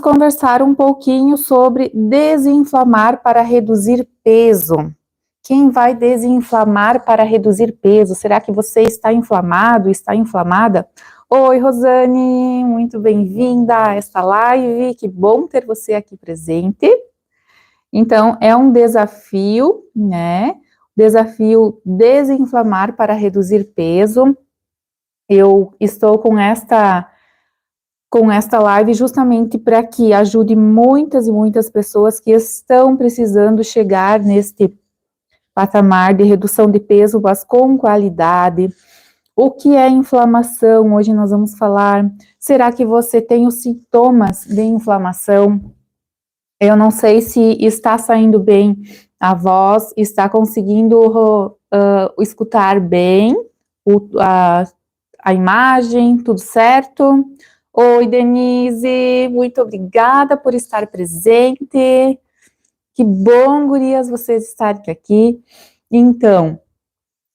conversar um pouquinho sobre desinflamar para reduzir peso. Quem vai desinflamar para reduzir peso? Será que você está inflamado, está inflamada? Oi, Rosane, muito bem-vinda a esta live, que bom ter você aqui presente. Então, é um desafio, né? Desafio desinflamar para reduzir peso. Eu estou com esta live justamente para que ajude muitas e muitas pessoas que estão precisando chegar neste patamar de redução de peso, mas com qualidade. O que é inflamação? Hoje nós vamos falar. Será que você tem os sintomas de inflamação? Eu não sei se está saindo bem a voz, está conseguindo escutar bem a imagem, tudo certo? Oi, Denise, muito obrigada por estar presente. Que bom, gurias, vocês estarem aqui. Então,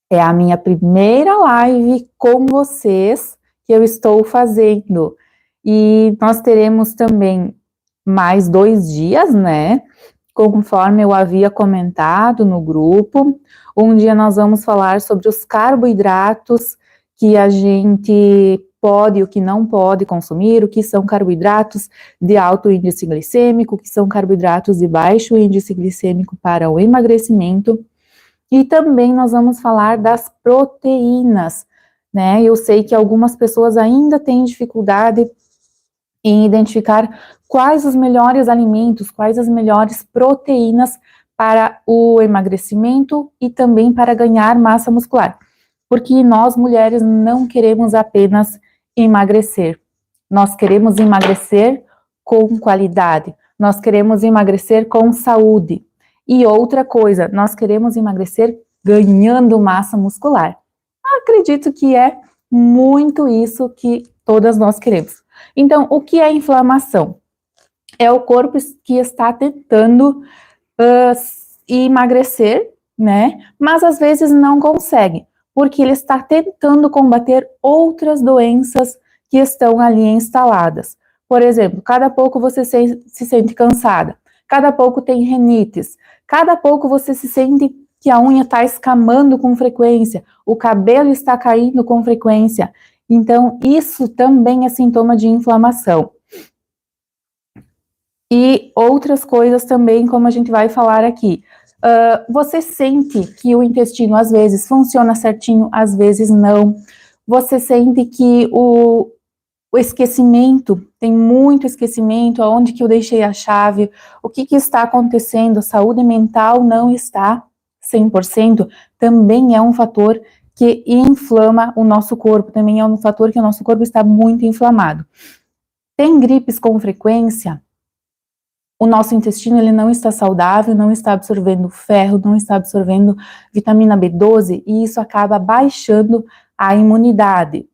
é a minha primeira live com vocês que eu estou fazendo. E nós teremos também mais 2 dias, né? Conforme eu havia comentado no grupo. Um dia nós vamos falar sobre os carboidratos que a gente pode e o que não pode consumir, o que são carboidratos de alto índice glicêmico, o que são carboidratos de baixo índice glicêmico para o emagrecimento. E também nós vamos falar das proteínas, né? Eu sei que algumas pessoas ainda têm dificuldade em identificar quais os melhores alimentos, quais as melhores proteínas para o emagrecimento e também para ganhar massa muscular. Porque nós, mulheres, não queremos apenas emagrecer. Nós queremos emagrecer com qualidade. Nós queremos emagrecer com saúde. E outra coisa, nós queremos emagrecer ganhando massa muscular. Acredito que é muito isso que todas nós queremos. Então, o que é inflamação? É o corpo que está tentando emagrecer, né? Mas às vezes não consegue, porque ele está tentando combater outras doenças que estão ali instaladas. Por exemplo, cada pouco você se sente cansada, cada pouco tem rinites, cada pouco você se sente que a unha está escamando com frequência, o cabelo está caindo com frequência. Então, isso também é sintoma de inflamação. E outras coisas também, como a gente vai falar aqui. Você sente que o intestino às vezes funciona certinho, às vezes não. Você sente que o esquecimento, tem muito esquecimento, aonde que eu deixei a chave, o que está acontecendo, a saúde mental não está 100%, também é um fator que inflama o nosso corpo, também é um fator que o nosso corpo está muito inflamado. Tem gripes com frequência? O nosso intestino ele não está saudável, não está absorvendo ferro, não está absorvendo vitamina B12 e isso acaba baixando a imunidade.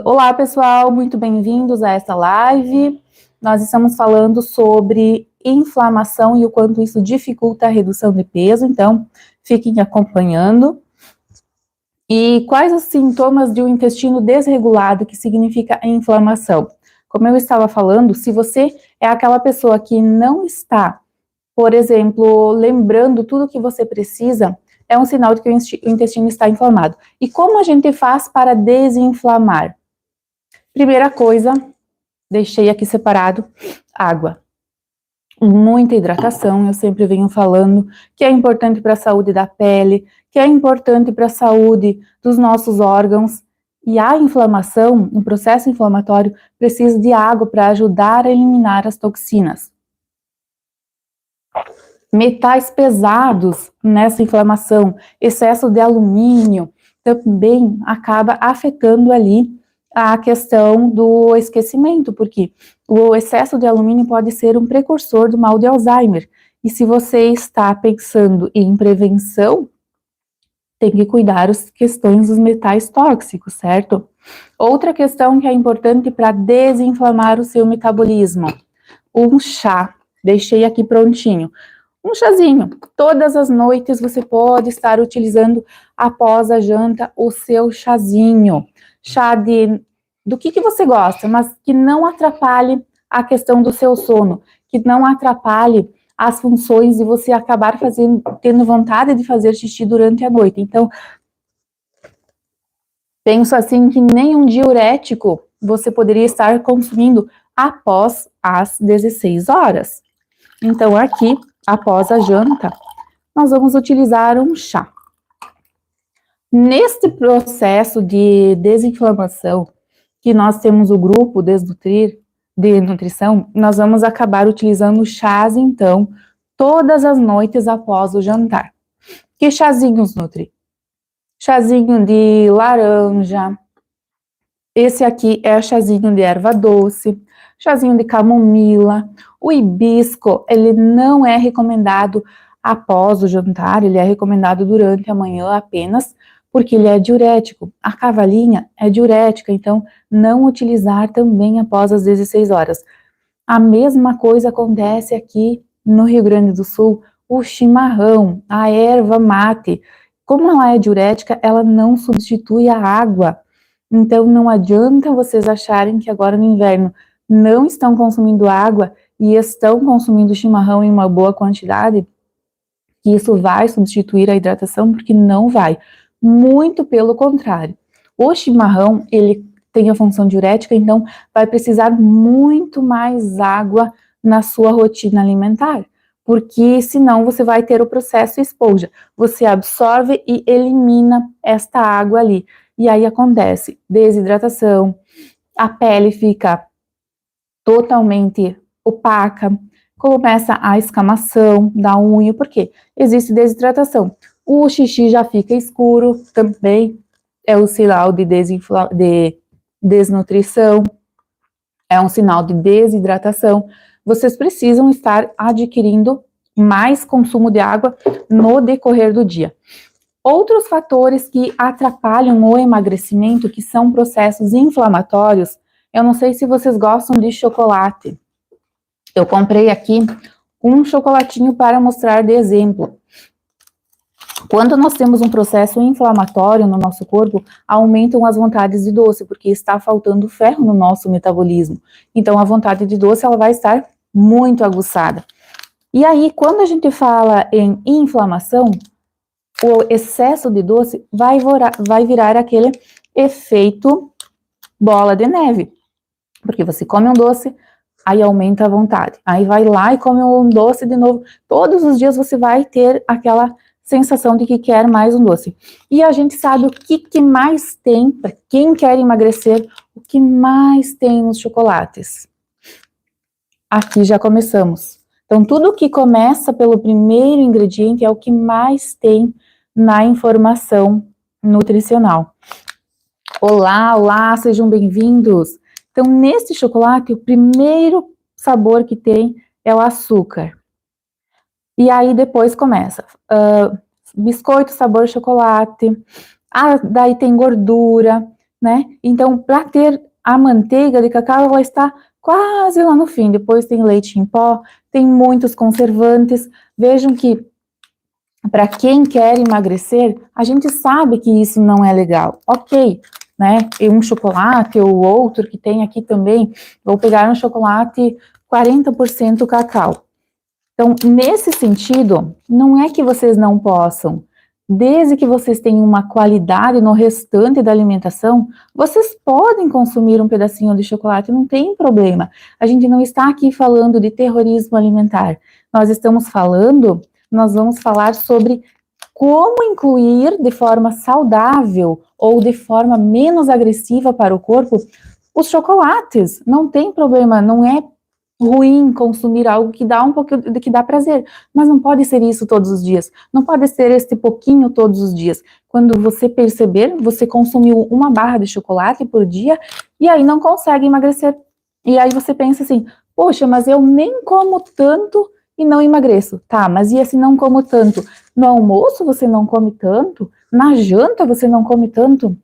Olá pessoal, muito bem-vindos a esta live. Nós estamos falando sobre inflamação e o quanto isso dificulta a redução de peso, então fiquem acompanhando. E quais os sintomas de um intestino desregulado, que significa inflamação? Como eu estava falando, se você é aquela pessoa que não está, por exemplo, lembrando tudo que você precisa, é um sinal de que o intestino está inflamado. E como a gente faz para desinflamar? Primeira coisa, deixei aqui separado, água. Muita hidratação, eu sempre venho falando que é importante para a saúde da pele, que é importante para a saúde dos nossos órgãos. E a inflamação, um processo inflamatório, precisa de água para ajudar a eliminar as toxinas. Metais pesados nessa inflamação, excesso de alumínio, também acaba afetando ali a questão do esquecimento, porque o excesso de alumínio pode ser um precursor do mal de Alzheimer. E se você está pensando em prevenção, tem que cuidar das questões dos metais tóxicos, certo? Outra questão que é importante para desinflamar o seu metabolismo, um chá. Deixei aqui prontinho. Um chazinho. Todas as noites você pode estar utilizando após a janta o seu chazinho. Chá de do que você gosta, mas que não atrapalhe a questão do seu sono, que não atrapalhe as funções de você acabar tendo vontade de fazer xixi durante a noite. Então, penso assim que nenhum diurético você poderia estar consumindo após as 16 horas. Então, aqui, após a janta, nós vamos utilizar um chá. Neste processo de desinflamação, que nós temos o grupo Desnutrir, de nutrição, nós vamos acabar utilizando chás, então, todas as noites após o jantar. Que chazinhos, Nutri? Chazinho de laranja, esse aqui é chazinho de erva doce, chazinho de camomila. O hibisco, ele não é recomendado após o jantar, ele é recomendado durante a manhã apenas, porque ele é diurético. A cavalinha é diurética, então não utilizar também após as 16 horas. A mesma coisa acontece aqui no Rio Grande do Sul, o chimarrão, a erva mate. Como ela é diurética, ela não substitui a água. Então não adianta vocês acharem que agora no inverno não estão consumindo água e estão consumindo chimarrão em uma boa quantidade, que isso vai substituir a hidratação, porque não vai. Muito pelo contrário. O chimarrão, ele tem a função diurética, então vai precisar muito mais água na sua rotina alimentar, porque senão você vai ter o processo esponja. Você absorve e elimina esta água ali. E aí acontece desidratação, a pele fica totalmente opaca, começa a escamação da unha, porque existe desidratação. O xixi já fica escuro, também é um sinal de desnutrição, é um sinal de desidratação. Vocês precisam estar adquirindo mais consumo de água no decorrer do dia. Outros fatores que atrapalham o emagrecimento, que são processos inflamatórios, eu não sei se vocês gostam de chocolate. Eu comprei aqui um chocolatinho para mostrar de exemplo. Quando nós temos um processo inflamatório no nosso corpo, aumentam as vontades de doce, porque está faltando ferro no nosso metabolismo. Então, a vontade de doce, ela vai estar muito aguçada. E aí, quando a gente fala em inflamação, o excesso de doce vai virar aquele efeito bola de neve. Porque você come um doce, aí aumenta a vontade. Aí vai lá e come um doce de novo. Todos os dias você vai ter aquela sensação de que quer mais um doce. E a gente sabe o que mais tem, para quem quer emagrecer, o que mais tem nos chocolates. Aqui já começamos. Então, tudo que começa pelo primeiro ingrediente é o que mais tem na informação nutricional. Olá, olá, sejam bem-vindos. Então, nesse chocolate, o primeiro sabor que tem é o açúcar. E aí, depois começa biscoito sabor chocolate. Daí tem gordura, né? Então, para ter a manteiga de cacau, ela está quase lá no fim. Depois tem leite em pó, tem muitos conservantes. Vejam que, para quem quer emagrecer, a gente sabe que isso não é legal. Ok, né? E um chocolate ou outro que tem aqui também, vou pegar um chocolate 40% cacau. Então, nesse sentido, não é que vocês não possam, desde que vocês tenham uma qualidade no restante da alimentação, vocês podem consumir um pedacinho de chocolate, não tem problema. A gente não está aqui falando de terrorismo alimentar. Nós vamos falar sobre como incluir de forma saudável ou de forma menos agressiva para o corpo os chocolates. Não tem problema, não é ruim consumir algo que dá um pouco, que dá prazer, mas não pode ser isso todos os dias, não pode ser este pouquinho todos os dias. Quando você perceber, você consumiu uma barra de chocolate por dia e aí não consegue emagrecer. E aí você pensa assim, poxa, mas eu nem como tanto e não emagreço. Tá, mas e se não como tanto? No almoço você não come tanto? Na janta você não come tanto?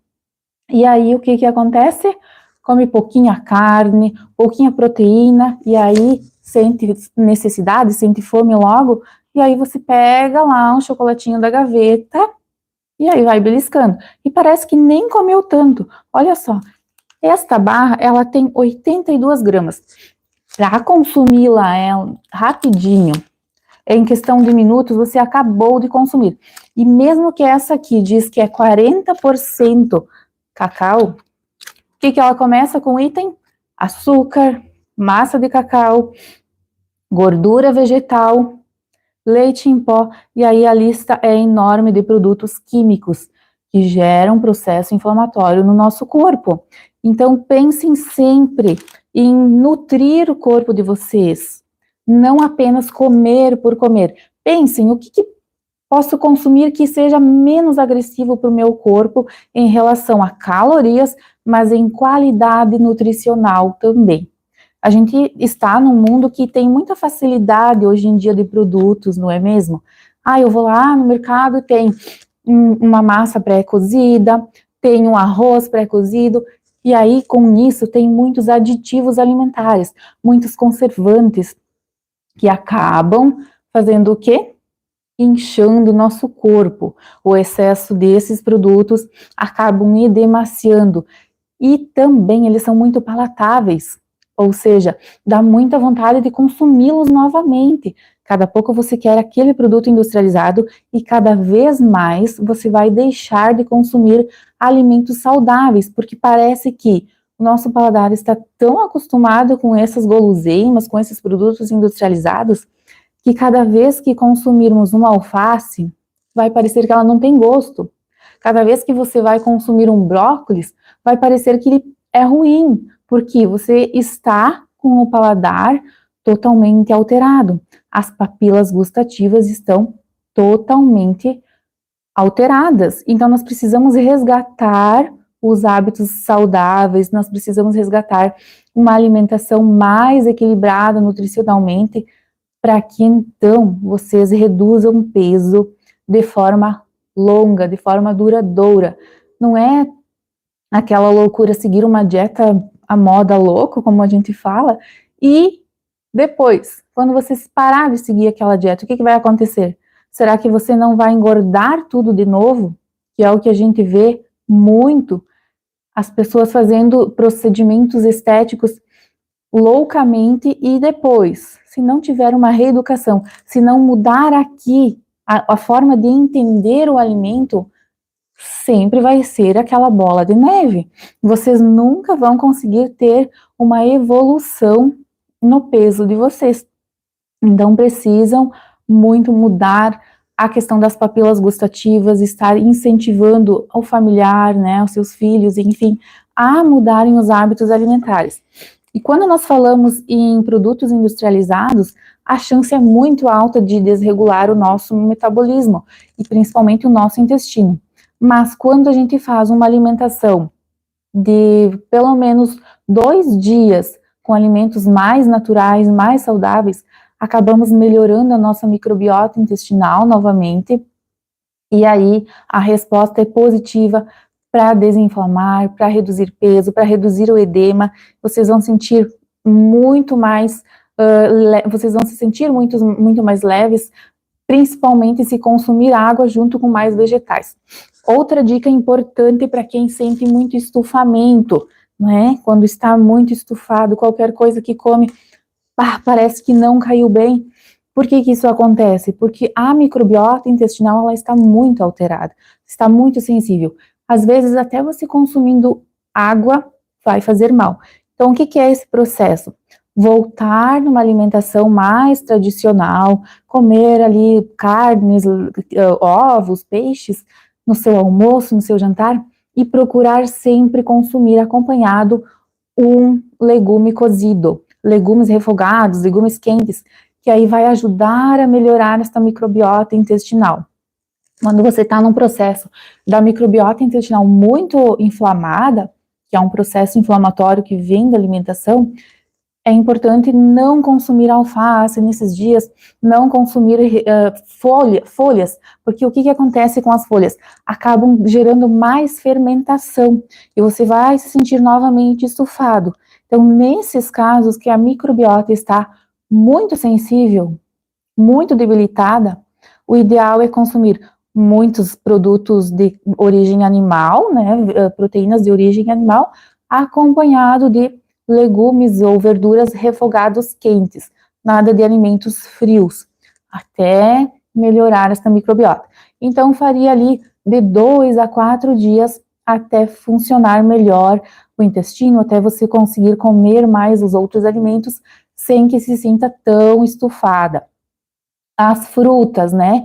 E aí o que acontece? Come pouquinha carne, pouquinha proteína, e aí sente necessidade, sente fome logo, e aí você pega lá um chocolatinho da gaveta, e aí vai beliscando. E parece que nem comeu tanto. Olha só, Esta barra, ela tem 82 gramas. Para consumi-la rapidinho, em questão de minutos, você acabou de consumir. E mesmo que essa aqui diz que é 40% cacau, o que ela começa com o item? Açúcar, massa de cacau, gordura vegetal, leite em pó, e aí a lista é enorme de produtos químicos que geram processo inflamatório no nosso corpo. Então, pensem sempre em nutrir o corpo de vocês, não apenas comer por comer. Pensem, o que posso consumir que seja menos agressivo para o meu corpo em relação a calorias, mas em qualidade nutricional também. A gente está num mundo que tem muita facilidade hoje em dia de produtos, não é mesmo? Eu vou lá no mercado e tem uma massa pré-cozida, tem um arroz pré-cozido, e aí com isso tem muitos aditivos alimentares, muitos conservantes, que acabam fazendo o quê? Inchando o nosso corpo. O excesso desses produtos acabam edemaciando, e também eles são muito palatáveis. Ou seja, dá muita vontade de consumi-los novamente. Cada pouco você quer aquele produto industrializado e cada vez mais você vai deixar de consumir alimentos saudáveis, porque parece que o nosso paladar está tão acostumado com essas guloseimas, com esses produtos industrializados, que cada vez que consumirmos uma alface, vai parecer que ela não tem gosto. Cada vez que você vai consumir um brócolis, vai parecer que ele é ruim, porque você está com o paladar totalmente alterado. As papilas gustativas estão totalmente alteradas. Então, nós precisamos resgatar os hábitos saudáveis, nós precisamos resgatar uma alimentação mais equilibrada nutricionalmente, para que então vocês reduzam o peso de forma longa, de forma duradoura. Não é aquela loucura seguir uma dieta à moda louco, como a gente fala, e depois, quando você parar de seguir aquela dieta, o que vai acontecer? Será que você não vai engordar tudo de novo? Que é o que a gente vê muito, as pessoas fazendo procedimentos estéticos loucamente, e depois, se não tiver uma reeducação, se não mudar aqui a forma de entender o alimento, sempre vai ser aquela bola de neve. Vocês nunca vão conseguir ter uma evolução no peso de vocês. Então precisam muito mudar a questão das papilas gustativas, estar incentivando ao familiar, né, os seus filhos, enfim, a mudarem os hábitos alimentares. E quando nós falamos em produtos industrializados, a chance é muito alta de desregular o nosso metabolismo e principalmente o nosso intestino. Mas quando a gente faz uma alimentação de pelo menos 2 dias com alimentos mais naturais, mais saudáveis, acabamos melhorando a nossa microbiota intestinal novamente, e aí a resposta é positiva para desinflamar, para reduzir peso, para reduzir o edema. Vocês vão sentir muito mais, vocês vão se sentir muito mais leves, principalmente se consumir água junto com mais vegetais. Outra dica importante para quem sente muito estufamento, né? Quando está muito estufado, qualquer coisa que come, parece que não caiu bem. Por que isso acontece? Porque a microbiota intestinal ela está muito alterada, está muito sensível. Às vezes, até você consumindo água vai fazer mal. Então, o que é esse processo? Voltar numa alimentação mais tradicional, comer ali carnes, ovos, peixes, no seu almoço, no seu jantar, e procurar sempre consumir acompanhado um legume cozido, legumes refogados, legumes quentes, que aí vai ajudar a melhorar esta microbiota intestinal. Quando você está num processo da microbiota intestinal muito inflamada, que é um processo inflamatório que vem da alimentação, é importante não consumir alface nesses dias, não consumir folhas, porque o que acontece com as folhas? Acabam gerando mais fermentação, e você vai se sentir novamente estufado. Então, nesses casos que a microbiota está muito sensível, muito debilitada, o ideal é consumir muitos produtos de origem animal, né, proteínas de origem animal, acompanhado de legumes ou verduras refogados quentes, nada de alimentos frios, até melhorar essa microbiota. Então, faria ali de 2 a 4 dias até funcionar melhor o intestino, até você conseguir comer mais os outros alimentos sem que se sinta tão estufada. As frutas, né?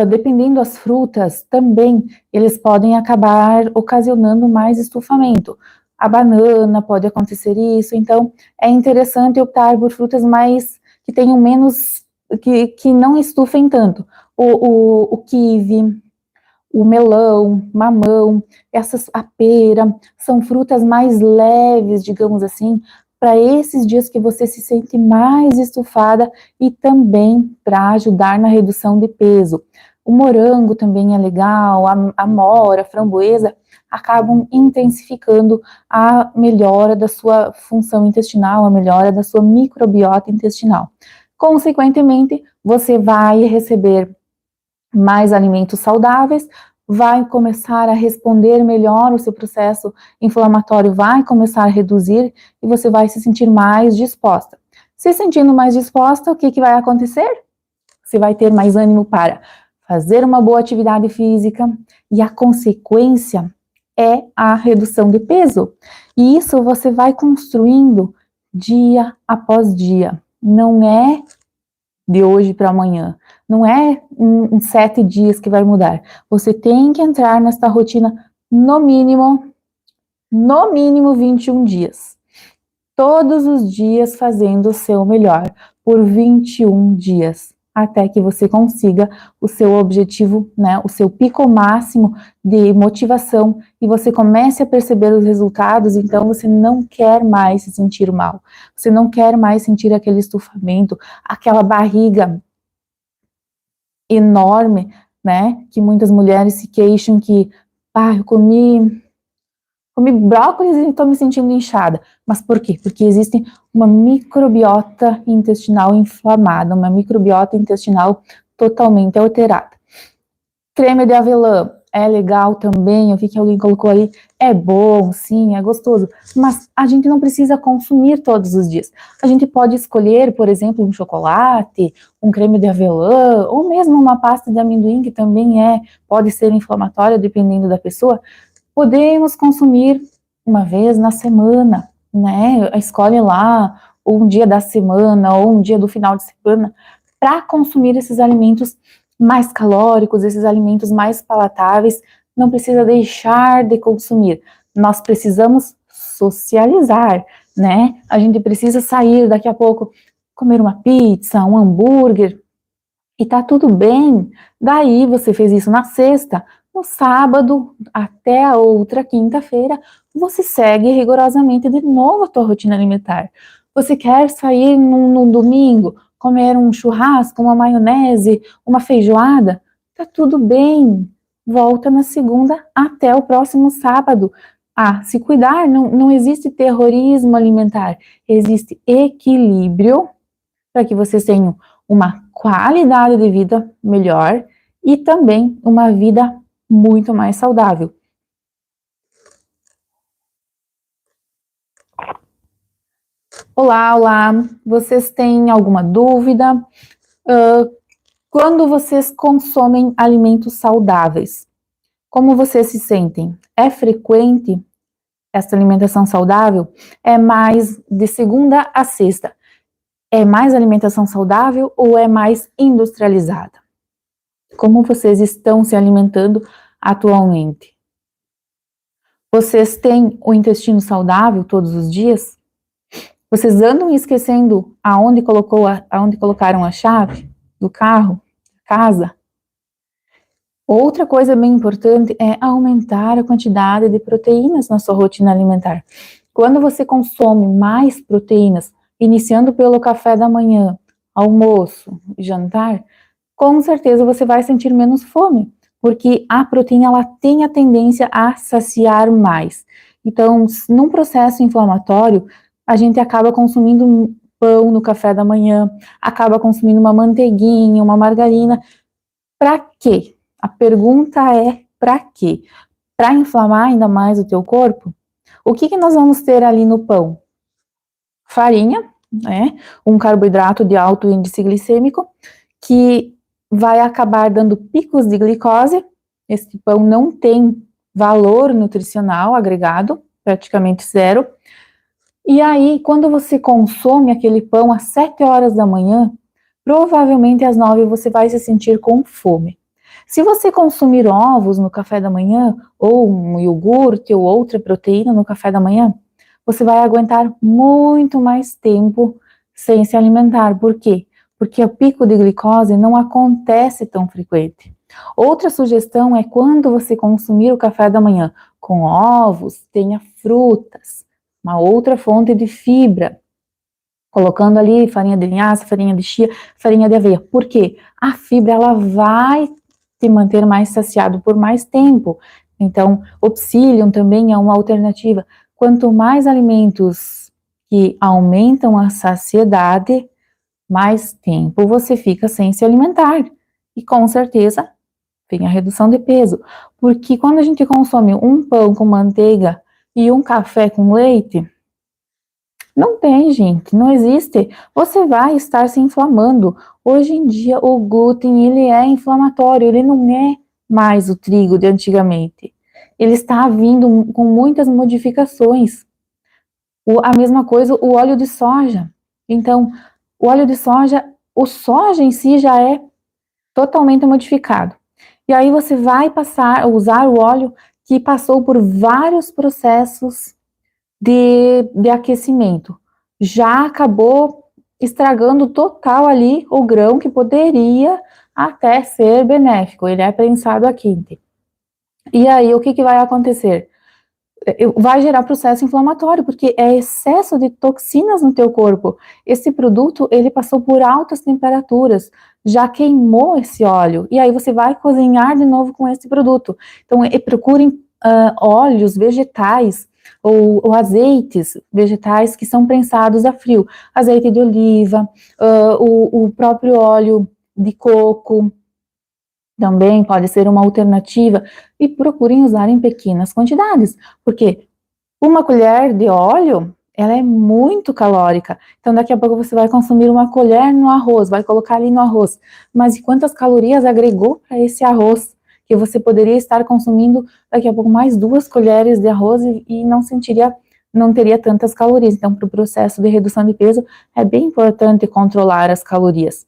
Dependendo das frutas, também eles podem acabar ocasionando mais estufamento. A banana pode acontecer isso, então é interessante optar por frutas mais que tenham menos, que não estufem tanto. O kiwi, o melão, mamão, a pera, são frutas mais leves, digamos assim, para esses dias que você se sente mais estufada e também para ajudar na redução de peso. O morango também é legal, a amora, a framboesa, acabam intensificando a melhora da sua função intestinal, a melhora da sua microbiota intestinal. Consequentemente, você vai receber mais alimentos saudáveis, vai começar a responder melhor, o seu processo inflamatório vai começar a reduzir e você vai se sentir mais disposta. Se sentindo mais disposta, o que vai acontecer? Você vai ter mais ânimo para fazer uma boa atividade física e a consequência é a redução de peso. E isso você vai construindo dia após dia. Não é de hoje para amanhã. Não é em 7 dias que vai mudar. Você tem que entrar nesta rotina no mínimo 21 dias. Todos os dias fazendo o seu melhor por 21 dias, até que você consiga o seu objetivo, né, o seu pico máximo de motivação e você comece a perceber os resultados, então você não quer mais se sentir mal. Você não quer mais sentir aquele estufamento, aquela barriga enorme, né, que muitas mulheres se queixam que, eu comi brócolis e estou me sentindo inchada. Mas por quê? Porque existe uma microbiota intestinal inflamada, uma microbiota intestinal totalmente alterada. Creme de avelã é legal também, eu vi que alguém colocou aí, é bom, sim, é gostoso, mas a gente não precisa consumir todos os dias. A gente pode escolher, por exemplo, um chocolate, um creme de avelã, ou mesmo uma pasta de amendoim, que também pode ser inflamatória, dependendo da pessoa. Podemos consumir uma vez na semana, né? Escolhe lá um dia da semana ou um dia do final de semana para consumir esses alimentos mais calóricos, esses alimentos mais palatáveis. Não precisa deixar de consumir. Nós precisamos socializar, né? A gente precisa sair daqui a pouco, comer uma pizza, um hambúrguer, e tá tudo bem. Daí você fez isso na sexta, no sábado até a outra quinta-feira, você segue rigorosamente de novo a tua rotina alimentar. Você quer sair no domingo, comer um churrasco, uma maionese, uma feijoada? Tá tudo bem. Volta na segunda até o próximo sábado. Se cuidar, não existe terrorismo alimentar, existe equilíbrio para que vocês tenham uma qualidade de vida melhor e também uma vida muito mais saudável. Olá, vocês têm alguma dúvida? Quando vocês consomem alimentos saudáveis, como vocês se sentem? É frequente essa alimentação saudável? É mais de segunda a sexta? É mais alimentação saudável ou é mais industrializada? Como vocês estão se alimentando atualmente? Vocês têm o intestino saudável todos os dias? Vocês andam esquecendo aonde colocaram a chave do carro, casa? Outra coisa bem importante é aumentar a quantidade de proteínas na sua rotina alimentar. Quando você consome mais proteínas, iniciando pelo café da manhã, almoço e jantar, com certeza você vai sentir menos fome, porque a proteína ela tem a tendência a saciar mais. Então, num processo inflamatório, a gente acaba consumindo um pão no café da manhã, acaba consumindo uma manteiguinha, uma margarina. Para quê? A pergunta é para quê? Para inflamar ainda mais o teu corpo? O que nós vamos ter ali no pão? Farinha, né? Um carboidrato de alto índice glicêmico, que vai acabar dando picos de glicose. Esse pão não tem valor nutricional agregado, praticamente zero. E aí, quando você consome aquele pão às 7 horas da manhã, provavelmente às 9 você vai se sentir com fome. Se você consumir ovos no café da manhã, ou um iogurte ou outra proteína no café da manhã, você vai aguentar muito mais tempo sem se alimentar. Por quê? Porque o pico de glicose não acontece tão frequente. Outra sugestão é quando você consumir o café da manhã com ovos, tenha frutas, uma outra fonte de fibra, colocando ali farinha de linhaça, farinha de chia, farinha de aveia. Por quê? A fibra ela vai te manter mais saciado por mais tempo. Então, o psyllium também é uma alternativa. Quanto mais alimentos que aumentam a saciedade, mais tempo você fica sem se alimentar. E com certeza vem a redução de peso. Porque quando a gente consome um pão com manteiga e um café com leite, não tem, gente, não existe. Você vai estar se inflamando. Hoje em dia, o glúten, ele é inflamatório, ele não é mais o trigo de antigamente. Ele está vindo com muitas modificações. A mesma coisa, o óleo de soja. Então, o óleo de soja, o soja em si já é totalmente modificado. E aí você vai passar a usar o óleo que passou por vários processos de aquecimento. Já acabou estragando total ali o grão que poderia até ser benéfico. Ele é prensado a quente. E aí o que vai acontecer? Vai gerar processo inflamatório, porque é excesso de toxinas no teu corpo. Esse produto, ele passou por altas temperaturas, já queimou esse óleo, e aí você vai cozinhar de novo com esse produto. Então, procurem óleos vegetais ou azeites vegetais que são prensados a frio. Azeite de oliva, o próprio óleo de coco, também pode ser uma alternativa, e procurem usar em pequenas quantidades, porque uma colher de óleo, ela é muito calórica, então daqui a pouco você vai consumir uma colher no arroz, vai colocar ali no arroz, mas e quantas calorias agregou para esse arroz, que você poderia estar consumindo daqui a pouco mais 2 colheres de arroz e não teria tantas calorias. Então, para o processo de redução de peso, é bem importante controlar as calorias.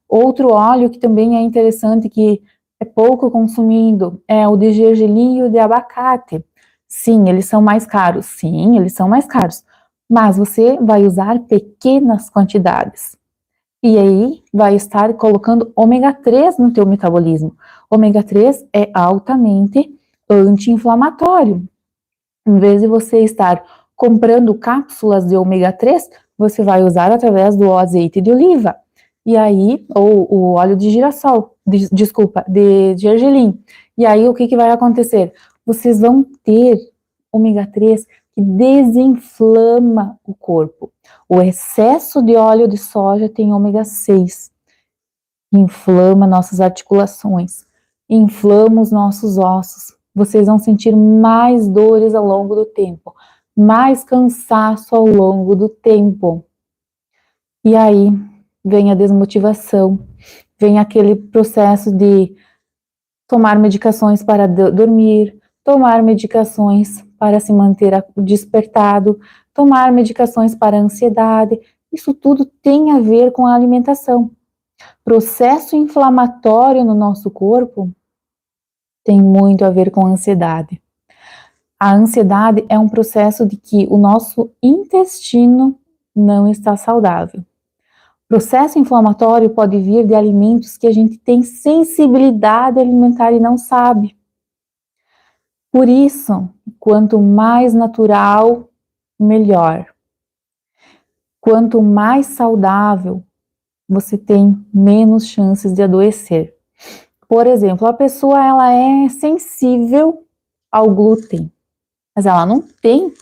Outro óleo que também é interessante, que é pouco consumido, é o de gergelim e o de abacate. Sim, eles são mais caros. Sim, eles são mais caros. Mas você vai usar pequenas quantidades. E aí vai estar colocando ômega 3 no teu metabolismo. Ômega 3 é altamente anti-inflamatório. Em vez de você estar comprando cápsulas de ômega 3, você vai usar através do azeite de oliva. E aí, ou o óleo de girassol, de gergelim. E aí, o que vai acontecer? Vocês vão ter ômega 3 que desinflama o corpo. O excesso de óleo de soja tem ômega 6, inflama nossas articulações, inflama os nossos ossos. Vocês vão sentir mais dores ao longo do tempo, mais cansaço ao longo do tempo. E aí vem a desmotivação, vem aquele processo de tomar medicações para dormir, tomar medicações para se manter despertado, tomar medicações para ansiedade. Isso tudo tem a ver com a alimentação. Processo inflamatório no nosso corpo tem muito a ver com a ansiedade. A ansiedade é um processo de que o nosso intestino não está saudável. Processo inflamatório pode vir de alimentos que a gente tem sensibilidade alimentar e não sabe. Por isso, quanto mais natural, melhor. Quanto mais saudável, você tem menos chances de adoecer. Por exemplo, a pessoa ela é sensível ao glúten, mas ela não tem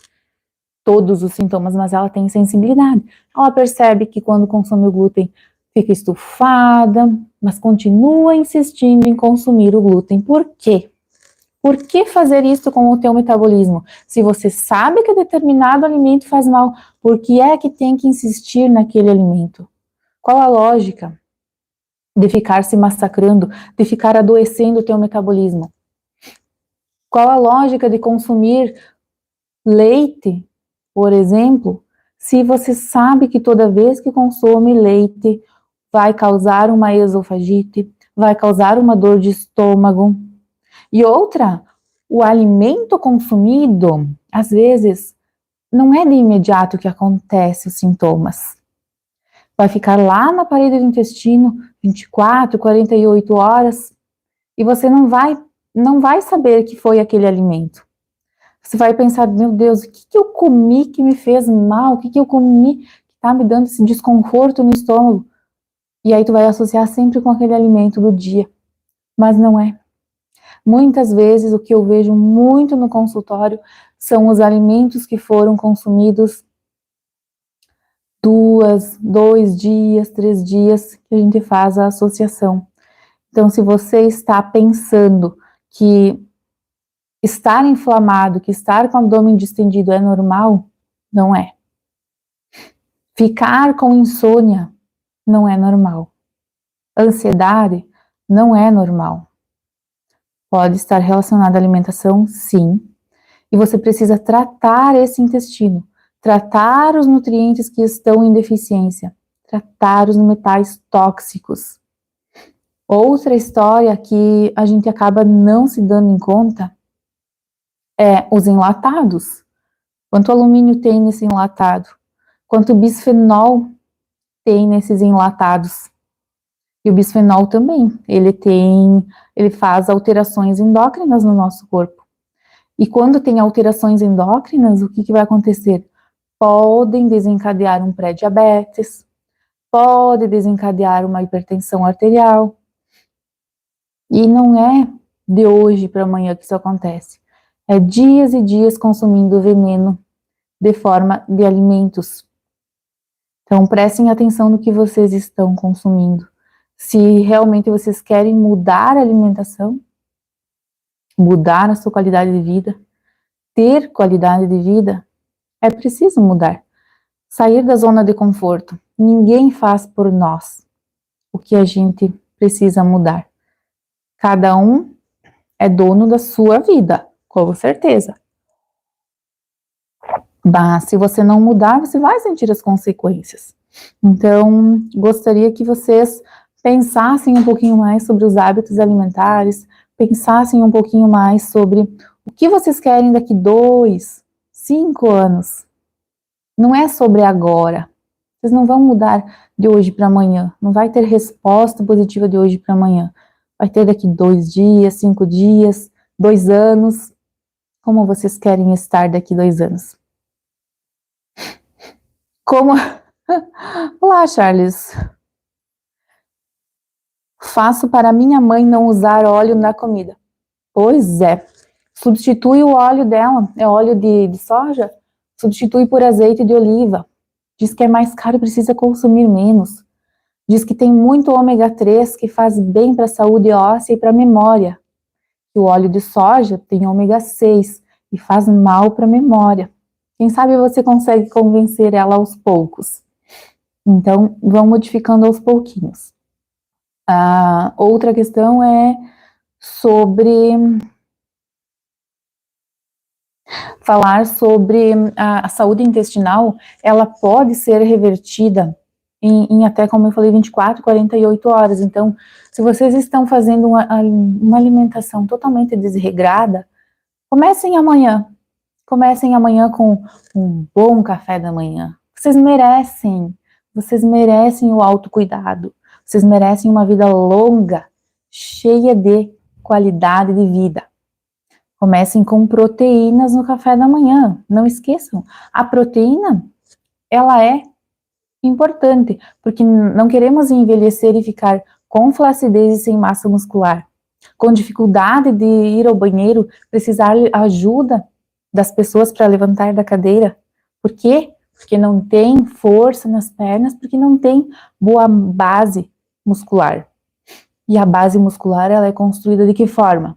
todos os sintomas, mas ela tem sensibilidade. Ela percebe que quando consome o glúten fica estufada, mas continua insistindo em consumir o glúten. Por quê? Por que fazer isso com o teu metabolismo? Se você sabe que determinado alimento faz mal, por que é que tem que insistir naquele alimento? Qual a lógica de ficar se massacrando, de ficar adoecendo o teu metabolismo? Qual a lógica de consumir leite, por exemplo, se você sabe que toda vez que consome leite vai causar uma esofagite, vai causar uma dor de estômago? E outra, o alimento consumido, às vezes, não é de imediato que acontece os sintomas. Vai ficar lá na parede do intestino 24, 48 horas e você não vai saber que foi aquele alimento. Você vai pensar, meu Deus, o que eu comi que me fez mal? O que eu comi que está me dando esse desconforto no estômago? E aí tu vai associar sempre com aquele alimento do dia. Mas não é. Muitas vezes o que eu vejo muito no consultório são os alimentos que foram consumidos 2 dias, 3 dias, que a gente faz a associação. Então, se você está pensando que estar inflamado, que estar com o abdômen distendido é normal, não é. Ficar com insônia não é normal. Ansiedade não é normal. Pode estar relacionado à alimentação, sim. E você precisa tratar esse intestino, tratar os nutrientes que estão em deficiência, tratar os metais tóxicos. Outra história que a gente acaba não se dando em conta é os enlatados. Quanto alumínio tem nesse enlatado? Quanto bisfenol tem nesses enlatados? E o bisfenol também, ele faz alterações endócrinas no nosso corpo. E quando tem alterações endócrinas, o que vai acontecer? Podem desencadear um pré-diabetes, pode desencadear uma hipertensão arterial. E não é de hoje para amanhã que isso acontece. É dias e dias consumindo veneno de forma de alimentos. Então prestem atenção no que vocês estão consumindo. Se realmente vocês querem mudar a alimentação, mudar a sua qualidade de vida, ter qualidade de vida, é preciso mudar. Sair da zona de conforto. Ninguém faz por nós o que a gente precisa mudar. Cada um é dono da sua vida, com certeza. Mas se você não mudar, você vai sentir as consequências. Então, gostaria que vocês pensassem um pouquinho mais sobre os hábitos alimentares, pensassem um pouquinho mais sobre o que vocês querem daqui 2, 5 anos. Não é sobre agora. Vocês não vão mudar de hoje para amanhã. Não vai ter resposta positiva de hoje para amanhã. Vai ter daqui 2 dias, 5 dias, 2 anos. Como vocês querem estar daqui 2 anos? Como... Olá, Charles. Faço para minha mãe não usar óleo na comida. Pois é. Substitui o óleo dela. É óleo de soja? Substitui por azeite de oliva. Diz que é mais caro e precisa consumir menos. Diz que tem muito ômega 3 que faz bem para a saúde óssea e para a memória. E o óleo de soja tem ômega 6 e faz mal para a memória. Quem sabe você consegue convencer ela aos poucos. Então, vão modificando aos pouquinhos. Outra questão é sobre falar sobre a saúde intestinal. Ela pode ser revertida em até, como eu falei, 24, 48 horas. Então, se vocês estão fazendo uma alimentação totalmente desregrada, comecem amanhã. Comecem amanhã com um bom café da manhã. Vocês merecem o autocuidado. Vocês merecem uma vida longa, cheia de qualidade de vida. Comecem com proteínas no café da manhã. Não esqueçam, a proteína, ela é importante, porque não queremos envelhecer e ficar com flacidez e sem massa muscular, com dificuldade de ir ao banheiro, precisar ajuda das pessoas para levantar da cadeira. Por quê? Porque não tem força nas pernas, porque não tem boa base muscular. E a base muscular, ela é construída de que forma?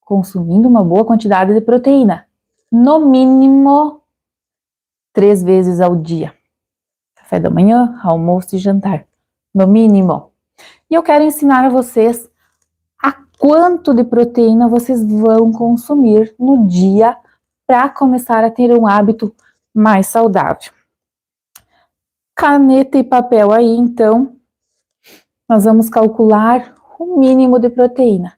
Consumindo uma boa quantidade de proteína. No mínimo 3 vezes ao dia. Café da manhã, almoço e jantar. No mínimo. E eu quero ensinar a vocês a quanto de proteína vocês vão consumir no dia para começar a ter um hábito mais saudável. Caneta e papel aí, então, nós vamos calcular o mínimo de proteína.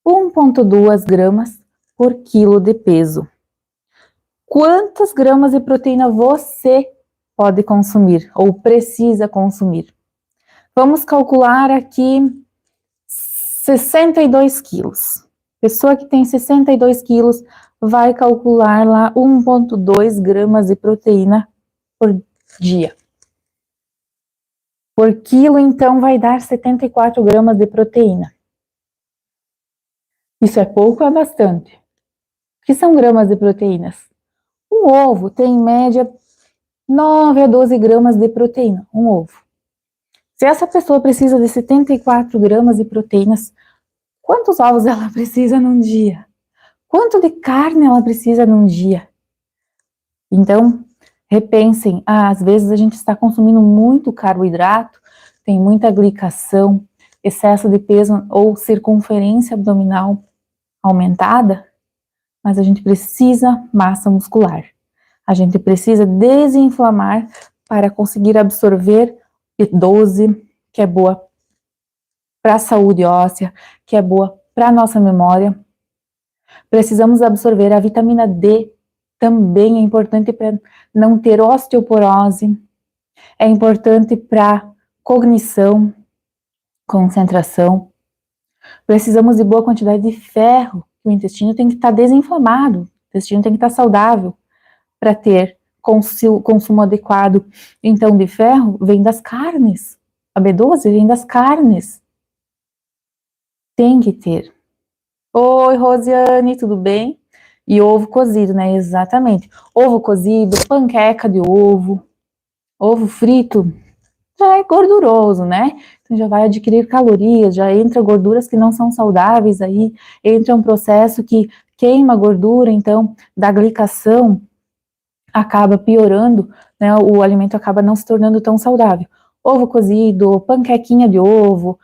1,2 gramas por quilo de peso. Quantas gramas de proteína você pode consumir ou precisa consumir? Vamos calcular aqui 62 quilos. Pessoa que tem 62 quilos vai calcular lá 1,2 gramas de proteína por dia. Por quilo, então, vai dar 74 gramas de proteína. Isso é pouco ou é bastante? O que são gramas de proteínas? Um ovo tem, em média, 9 a 12 gramas de proteína. Um ovo. Se essa pessoa precisa de 74 gramas de proteínas, quantos ovos ela precisa num dia? Quanto de carne ela precisa num dia? Então, repensem, às vezes a gente está consumindo muito carboidrato, tem muita glicação, excesso de peso ou circunferência abdominal aumentada, mas a gente precisa massa muscular. A gente precisa desinflamar para conseguir absorver B12, que é boa para a saúde óssea, que é boa para a nossa memória. Precisamos absorver a vitamina D, também é importante para não ter osteoporose, é importante para cognição, concentração. Precisamos de boa quantidade de ferro, o intestino tem que estar desinflamado, o intestino tem que estar saudável para ter consumo adequado. Então, de ferro vem das carnes, a B12 vem das carnes. Tem que ter. Oi, Rosiane, tudo bem? E ovo cozido, né? Exatamente. Ovo cozido, panqueca de ovo, ovo frito, já é gorduroso, né? Então já vai adquirir calorias, já entra gorduras que não são saudáveis aí, entra um processo que queima a gordura, então da glicação acaba piorando, né? O alimento acaba não se tornando tão saudável. Ovo cozido, panquequinha de ovo,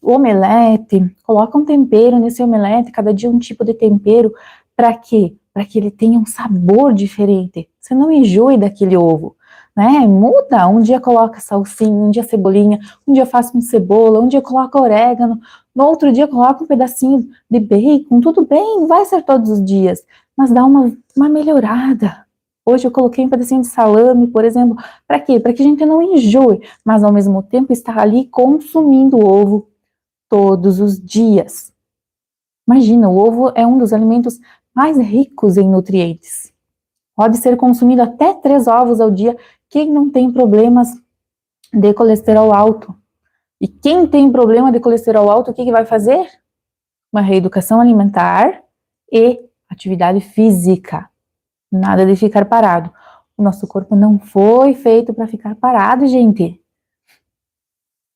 omelete, coloca um tempero nesse omelete, cada dia um tipo de tempero, para quê? Para que ele tenha um sabor diferente, você não enjoe daquele ovo, né? Muda, um dia coloca salsinha, um dia cebolinha, um dia faço com cebola, um dia coloca orégano, no outro dia coloca um pedacinho de bacon, tudo bem, não vai ser todos os dias, mas dá uma melhorada. Hoje eu coloquei um pedacinho de salame, por exemplo, para quê? Para que a gente não enjoe, mas ao mesmo tempo estar ali consumindo ovo todos os dias. Imagina, o ovo é um dos alimentos mais ricos em nutrientes. Pode ser consumido até 3 ovos ao dia, quem não tem problemas de colesterol alto. E quem tem problema de colesterol alto, o que vai fazer? Uma reeducação alimentar e atividade física. Nada de ficar parado. O nosso corpo não foi feito para ficar parado, gente.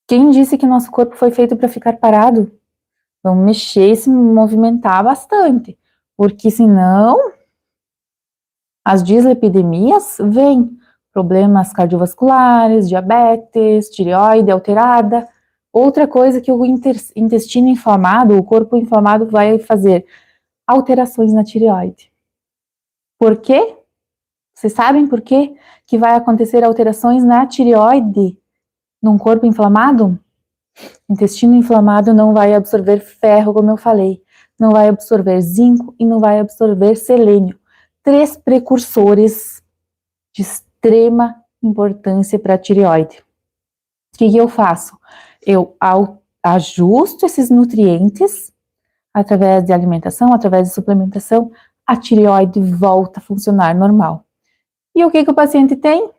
Quem disse que o nosso corpo foi feito para ficar parado? Vamos mexer e se movimentar bastante, porque senão as dislipidemias vêm. Problemas cardiovasculares, diabetes, tireoide alterada. Outra coisa que o intestino inflamado, o corpo inflamado vai fazer alterações na tireoide. Por quê? Vocês sabem por quê que vai acontecer alterações na tireoide num corpo inflamado? O intestino inflamado não vai absorver ferro, como eu falei, não vai absorver zinco e não vai absorver selênio. 3 precursores de extrema importância para a tireoide. O que eu faço? Eu ajusto esses nutrientes através de alimentação, através de suplementação, a tireoide volta a funcionar normal. E o que o paciente tem?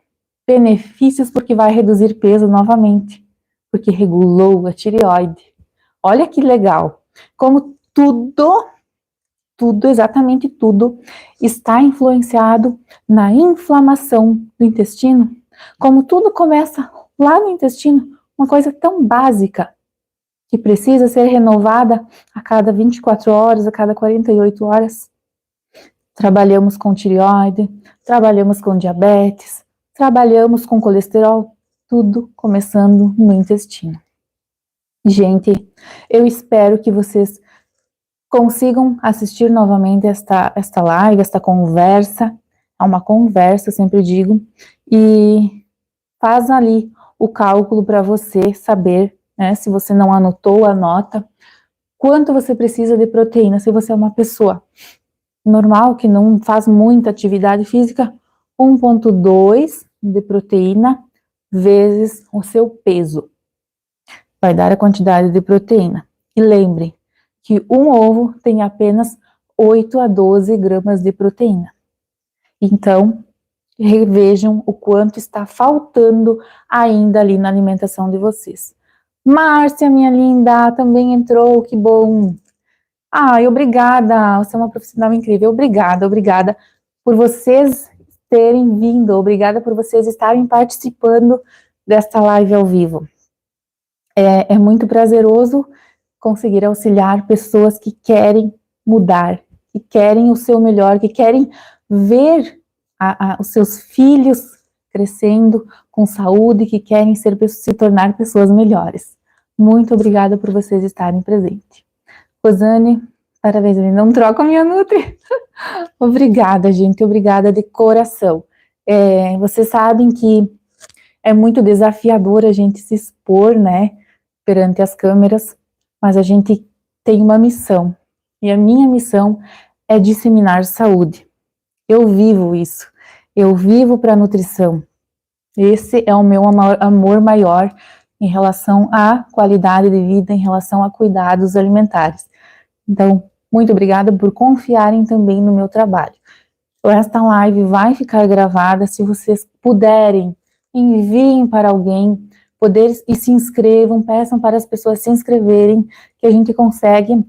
Benefícios, porque vai reduzir peso novamente, porque regulou a tireoide. Olha que legal, como tudo, exatamente tudo, está influenciado na inflamação do intestino, como tudo começa lá no intestino, uma coisa tão básica. que precisa ser renovada a cada 24 horas, a cada 48 horas. Trabalhamos com tireoide, trabalhamos com diabetes, trabalhamos com colesterol, tudo começando no intestino. Gente, eu espero que vocês consigam assistir novamente esta live, esta conversa. É uma conversa, eu sempre digo, e faz ali o cálculo para você saber, né, se você não anotou, anota, quanto você precisa de proteína, se você é uma pessoa normal, que não faz muita atividade física, 1,2 de proteína vezes o seu peso. Vai dar a quantidade de proteína. E lembre que um ovo tem apenas 8 a 12 gramas de proteína. Então, revejam o quanto está faltando ainda ali na alimentação de vocês. Márcia, minha linda, também entrou, que bom. Ai, obrigada, você é uma profissional incrível. Obrigada por vocês terem vindo, obrigada por vocês estarem participando desta live ao vivo. É muito prazeroso conseguir auxiliar pessoas que querem mudar, que querem o seu melhor, que querem ver os seus filhos crescendo com saúde, que querem se tornar pessoas melhores. Muito obrigada por vocês estarem presentes. Rosane, parabéns, não troca a minha Nutri. Obrigada, gente, obrigada de coração. Vocês sabem que é muito desafiador a gente se expor, né, perante as câmeras, mas a gente tem uma missão, e a minha missão é disseminar saúde. Eu vivo isso, eu vivo para a nutrição. Esse é o meu amor maior em relação à qualidade de vida, em relação a cuidados alimentares. Então, muito obrigada por confiarem também no meu trabalho. Esta live vai ficar gravada, se vocês puderem, enviem para alguém, e se inscrevam, peçam para as pessoas se inscreverem, que a gente consegue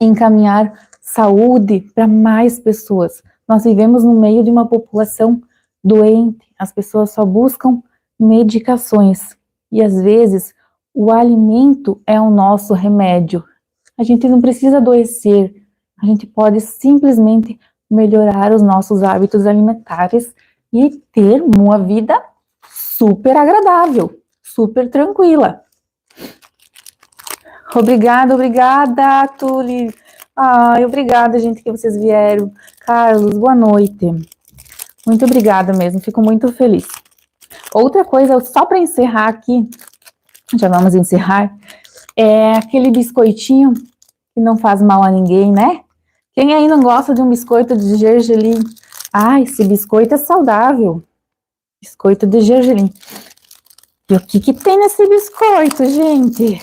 encaminhar saúde para mais pessoas. Nós vivemos no meio de uma população doente, as pessoas só buscam medicações, e às vezes o alimento é o nosso remédio. A gente não precisa adoecer, a gente pode simplesmente melhorar os nossos hábitos alimentares e ter uma vida super agradável, super tranquila. Obrigada, Tuli. Ai, obrigada, gente, que vocês vieram. Carlos, boa noite. Muito obrigada mesmo, fico muito feliz. Outra coisa, só para encerrar aqui, já vamos encerrar, é aquele biscoitinho que não faz mal a ninguém, né? Quem aí não gosta de um biscoito de gergelim? Ah, esse biscoito é saudável. Biscoito de gergelim. E o que tem nesse biscoito, gente?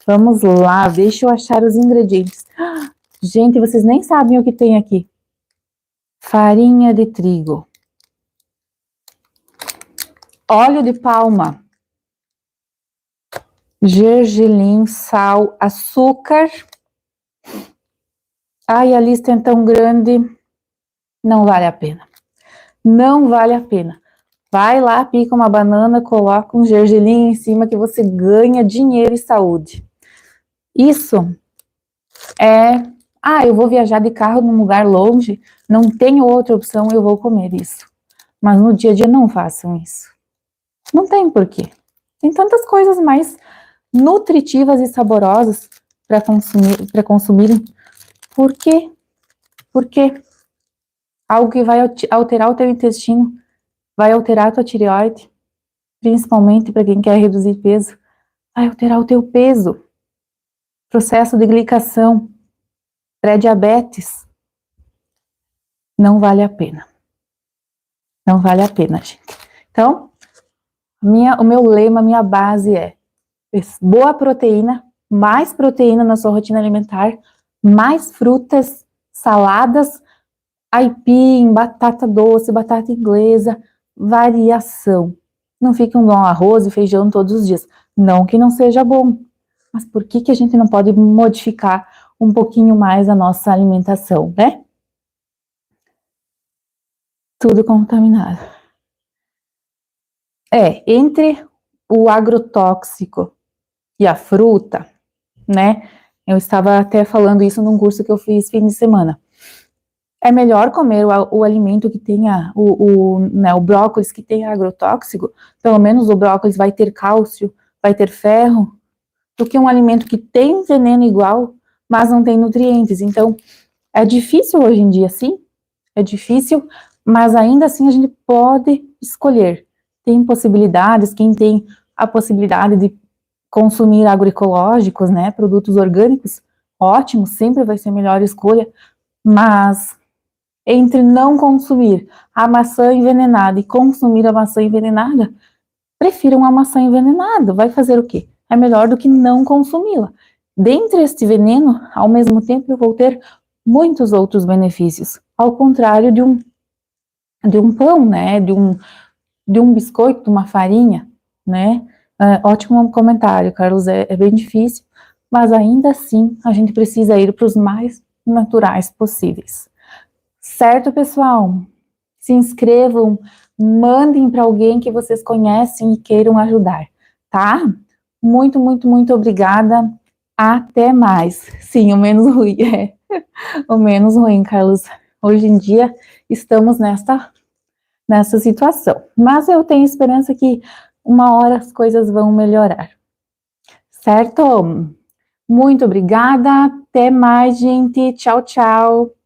Vamos lá, deixa eu achar os ingredientes. Gente, vocês nem sabem o que tem aqui. Farinha de trigo. Óleo de palma. Gergelim, sal, açúcar. Ai, a lista é tão grande. Não vale a pena. Não vale a pena. Vai lá, pica uma banana, coloca um gergelim em cima que você ganha dinheiro e saúde. Isso eu vou viajar de carro num lugar longe, não tenho outra opção, eu vou comer isso. Mas no dia a dia não façam isso. Não tem porquê. Tem tantas coisas mais nutritivas e saborosas para consumirem. Por quê? Porque algo que vai alterar o teu intestino, vai alterar a tua tireoide, principalmente para quem quer reduzir peso, vai alterar o teu peso. Processo de glicação, pré-diabetes. Não vale a pena. Não vale a pena, gente. Então, o meu lema, minha base é boa proteína, mais proteína na sua rotina alimentar, mais frutas, saladas, aipim, batata doce, batata inglesa, variação. Não fique um bom arroz e feijão todos os dias. Não que não seja bom, mas por que a gente não pode modificar um pouquinho mais a nossa alimentação, né? Tudo contaminado. Entre o agrotóxico e a fruta, né? Eu estava até falando isso num curso que eu fiz fim de semana. É melhor comer o alimento que tenha, né, o brócolis que tenha agrotóxico, pelo menos o brócolis vai ter cálcio, vai ter ferro, do que um alimento que tem veneno igual, mas não tem nutrientes. Então, é difícil hoje em dia, sim, é difícil, mas ainda assim a gente pode escolher. Tem possibilidades, quem tem a possibilidade de consumir agroecológicos, né, produtos orgânicos, ótimo, sempre vai ser a melhor escolha, mas entre não consumir a maçã envenenada e consumir a maçã envenenada, prefiram a maçã envenenada, vai fazer o quê? É melhor do que não consumi-la. Dentre este veneno, ao mesmo tempo eu vou ter muitos outros benefícios, ao contrário de um pão, né, de um biscoito, de uma farinha, né, ótimo comentário, Carlos, é bem difícil, mas ainda assim a gente precisa ir para os mais naturais possíveis. Certo, pessoal? Se inscrevam, mandem para alguém que vocês conhecem e queiram ajudar, tá? Muito, muito, muito obrigada. Até mais. Sim, o menos ruim, o menos ruim, Carlos. Hoje em dia estamos nessa situação, mas eu tenho esperança que uma hora as coisas vão melhorar. Certo? Muito obrigada. Até mais, gente. Tchau, tchau.